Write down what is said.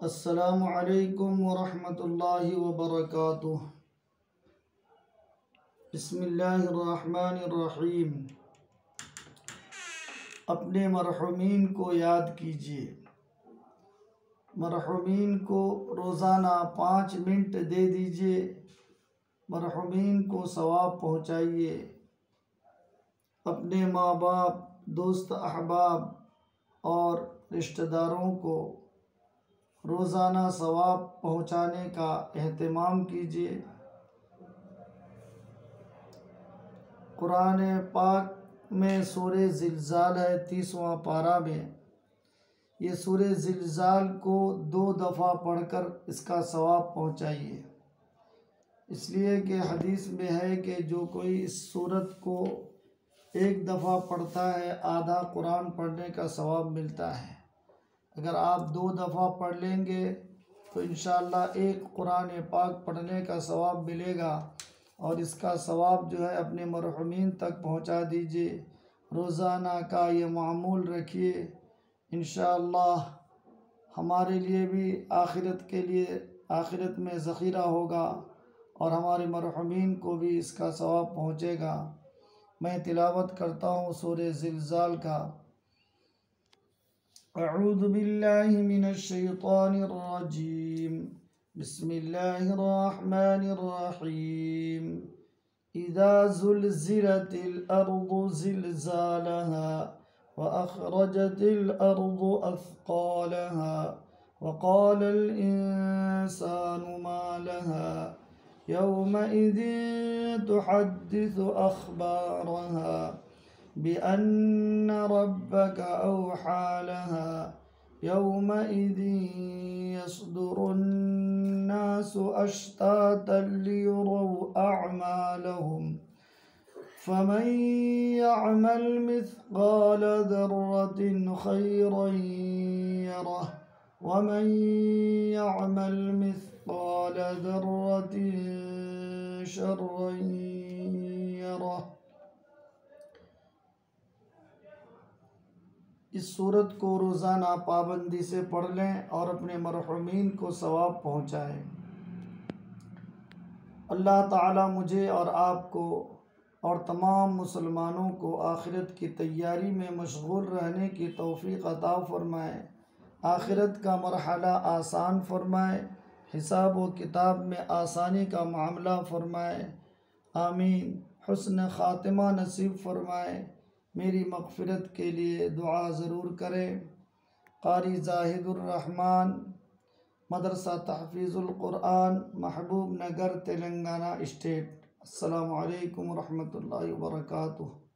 السلام علیکم ورحمۃ اللہ وبرکاتہ۔ بسم اللہ الرحمن الرحیم۔ اپنے مرحومین کو یاد کیجیے۔ مرحومین کو روزانہ 5 منٹ دے دیجیے۔ مرحومین کو ثواب پہنچائیے۔ اپنے ماں باپ، دوست احباب اور رشتہ داروں کو روزانہ ثواب پہنچانے کا اہتمام کیجیے۔ قرآن پاک میں سورہ زلزال ہے 30واں پارہ میں۔ یہ سورہ زلزال کو 2 دفعہ پڑھ کر اس کا ثواب پہنچائیے، اس لیے کہ حدیث میں ہے کہ جو کوئی اس سورت کو 1 دفعہ پڑھتا ہے آدھا قرآن پڑھنے کا ثواب ملتا ہے۔ اگر آپ 2 دفعہ پڑھ لیں گے تو انشاءاللہ 1 قرآن پاک پڑھنے کا ثواب ملے گا، اور اس کا ثواب جو ہے اپنے مرحومین تک پہنچا دیجیے۔ روزانہ کا یہ معمول رکھیے، انشاءاللہ ہمارے لیے بھی آخرت میں ذخیرہ ہوگا، اور ہمارے مرحومین کو بھی اس کا ثواب پہنچے گا۔ میں تلاوت کرتا ہوں سورہ زلزال کا۔ اعوذ باللہ من الشیطان الرجیم، بسم اللہ الرحمن الرحیم۔ اذا زلزلت الارض زلزالها واخرجت الارض اثقالها وقال الانسان ما لها يومئذ تحدث اخبارها بأن ربك أوحى لها يومئذ يصدر الناس أشتاتا ليروا أعمالهم فمن يعمل مثقال ذرة خيرا يره ومن يعمل مثقال ذرة شرا يره۔ اس سورت کو روزانہ پابندی سے پڑھ لیں اور اپنے مرحومین کو ثواب پہنچائیں۔ اللہ تعالیٰ مجھے اور آپ کو اور تمام مسلمانوں کو آخرت کی تیاری میں مشغول رہنے کی توفیق عطا فرمائے، آخرت کا مرحلہ آسان فرمائے، حساب و کتاب میں آسانی کا معاملہ فرمائے، آمین۔ حسن خاتمہ نصیب فرمائے۔ میری مغفرت کے لیے دعا ضرور کریں۔ قاری زاہد الرحمن، مدرسہ تحفیظ القرآن، محبوب نگر، تلنگانہ اسٹیٹ۔ السلام علیکم ورحمۃ اللہ وبرکاتہ۔